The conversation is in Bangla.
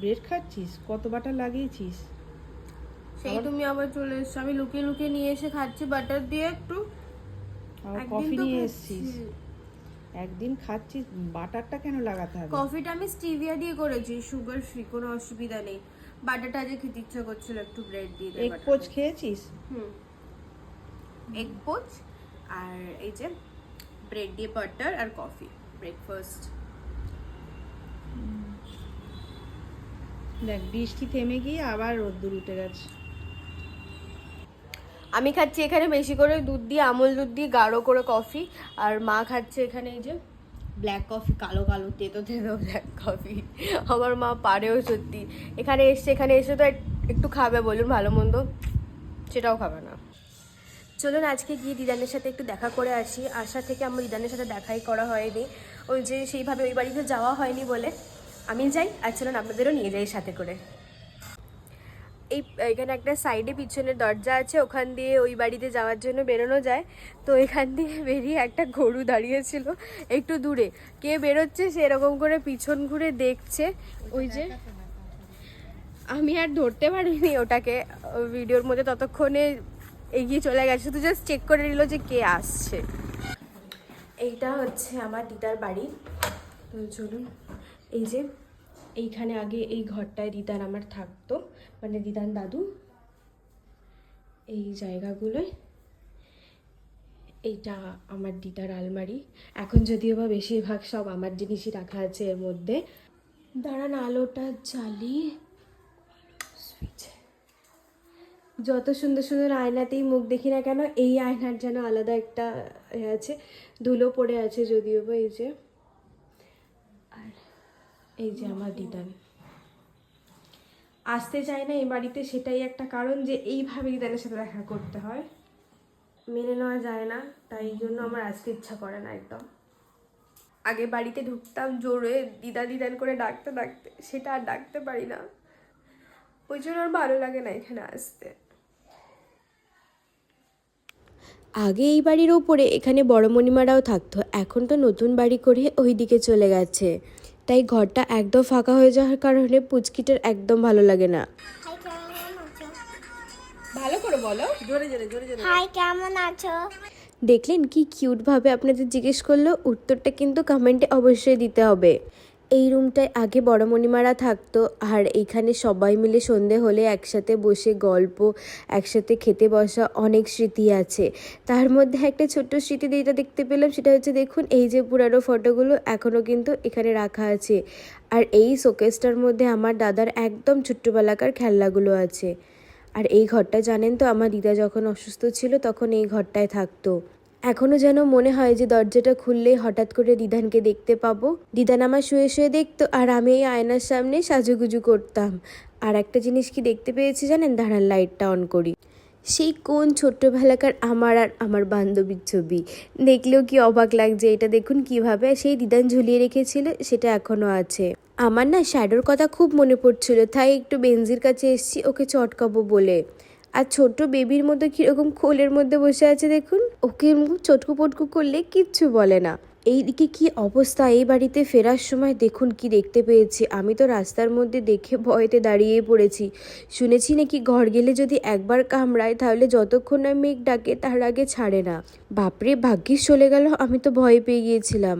ব্রেড খাচ্ছিস? কত বাটার লাগিয়েছিস? সেই তুমি আবার চলে এসছো, আমি লুকিয়ে লুকিয়ে নিয়ে এসে খাচ্ছি বাটার দিয়ে একটু। আর একদিন কফি তো নিয়ে খাচ্ছি। এসছিস, একদিন খাচ্ছিস, বাটারটা কেন লাগাতে হবে? কফিটা আমি স্টিভিয়া দিয়ে করেছি, সুগার ফ্রি, কোনো অসুবিধা নেই। বাটারটা আজকে খেতে ইচ্ছা করছিল, একটু ব্রেড দিয়ে এগ পোচ খেয়েছিস? এগ পোচ আর এই যে ব্রেড দিয়ে বাটার আর কফি, ব্রেকফাস্ট। দেখ বৃষ্টি থেমে গিয়ে আবার রোদ্দুর উঠে গেছে। আমি খাচ্ছি এখানে বেশি করে দুধ দিয়ে, আমুল দুধ দিয়ে গাঢ় করে কফি, আর মা খাচ্ছে এখানে এই যে ব্ল্যাক কফি, কালো কালো তেতো তেতো ব্ল্যাক কফি। আমার মা পারেও সত্যি, এখানে এসে তো একটু খাবে বলুন ভালো মন্দ, সেটাও খাবে না। চলুন আজকে গিয়ে দিদানের সাথে একটু দেখা করে আসি। আশা থেকে আমার দিদানের সাথে দেখাই করা হয়নি, ওই যে সেইভাবে ওই বাড়িতে যাওয়া হয়নি বলে। আমি যাই, আর চলুন আপনাদেরও নিয়ে যাই সাথে করে। এখানে একটা সাইডে পিছনের দরজা আছে, ওখান দিয়ে ওই বাড়িতে যাওয়ার জন্য বেরোনো যায়। তো এখান দিয়ে বেরিয়ে একটা গরু দাঁড়িয়েছিল একটু দূরে, কে বেরোচ্ছে সেরকম করে পিছন ঘুরে দেখছে। ওই যে আমি আর ধরতে পারিনি ওটাকে ভিডিওর মধ্যে, ততক্ষণে এগিয়ে চলে গেছে, শুধু জাস্ট চেক করে নিল যে কে আসছে। এইটা হচ্ছে আমার দিদার বাড়ি। তো চলুন, এই যে এইখানে আগে এই ঘরটায় দিদার আমার থাকতো, মানে দিদার দাদু। এই জায়গাগুলোয় এইটা আমার দিদার আলমারি। এখন যদিও বা বেশিরভাগ সব আমার জিনিসই রাখা আছে এর মধ্যে। দাঁড়ান আলোটা জ্বালিয়ে, যত সুন্দর সুন্দর আয়নাতেই মুখ দেখি না কেন, এই আয়নার যেন আলাদা একটা আছে, ধুলো পড়ে আছে যদিও বা। এই যে, আর এই যে আমার দিদান আসতে চায় না এই বাড়িতে, সেটাই একটা কারণ যে এইভাবে দিদানের সাথে দেখা করতে হয়, মেনে নেওয়া যায় না, তাই জন্য আমার আসতে ইচ্ছা করে না একদম। আগে বাড়িতে ঢুকতাম জোরে দিদা দিদান করে ডাকতে ডাকতে, সেটা আর ডাকতে পারি না, ওই জন্য আর ভালো লাগে না এখানে আসতে। আগে এই বাড়ির ওপরে এখানে বড় মণিমারাও থাকতো, এখন তো নতুন বাড়ি করে ওই দিকে চলে গেছে, তাই ঘরটা একদম ফাঁকা হয়ে যাওয়ার কারণে পুচকিটার একদম ভালো লাগে না। ভালো করে বলো, জোরে জোরে জোরে জোরে। হাই, কেমন আছো? দেখলেন কি কিউট ভাবে আপনাদের জিজ্ঞেস করলো, উত্তরটা কিন্তু কমেন্টে অবশ্যই দিতে হবে। এই রুমটায় আগে বড় মণিমারা থাকতো, আর এইখানে সবাই মিলে সন্ধে হলে একসাথে বসে গল্প, একসাথে খেতে বসা, অনেক স্মৃতি আছে। তার মধ্যে একটা ছোট্ট স্মৃতি যেটা দেখতে পেলাম সেটা হচ্ছে, দেখুন এই যে পুরানো ফটোগুলো এখনও কিন্তু এখানে রাখা আছে, আর এই শোকেসটার মধ্যে আমার দাদার একদম ছোট্টবেলাকার খেলনাগুলো আছে। আর এই ঘরটা জানেন তো, আমার দিদা যখন অসুস্থ ছিল তখন এই ঘরটায় থাকতো। এখনও যেন মনে হয় যে দরজাটা খুললেই হঠাৎ করে দিদানকে দেখতে পাবো। দিদান আমার শুয়ে শুয়ে দেখতো, আর আমি এই আয়নার সামনে সাজুগুজু করতাম। আর একটা জিনিস কি দেখতে পেয়েছি জানেন, দাঁড়ান লাইটটা অন করি, সেই কোন ছোট্টবেলাকার আমার আর আমার বান্ধবীর ছবি। দেখলেও কি অবাক লাগছে, এটা দেখুন কিভাবে সেই দিদান ঝুলিয়ে রেখেছিল, সেটা এখনও আছে। আমার না শ্যাডোর কথা খুব মনে পড়ছিল, তাই একটু বেনজির কাছে এসেছি ওকে চটকাবো বলে। আর ছোট্ট বেবির মতো কীরকম কোলের মধ্যে বসে আছে দেখুন, ওকে এরকম চটকু পটকু করলে কিচ্ছু বলে না। এইদিকে কি অবস্থা, এই বাড়িতে ফেরার সময় দেখুন কি দেখতে পেয়েছি। আমি তো রাস্তার মধ্যে দেখে ভয়েতে দাঁড়িয়ে পড়েছি। শুনেছি নাকি ঘর গেলে যদি একবার কামড়ায় তাহলে যতক্ষণ না মেঘ ডাকে তার আগে ছাড়ে না। বাপরে, ভাগ্যিস চলে গেল, আমি তো ভয় পেয়ে গিয়েছিলাম।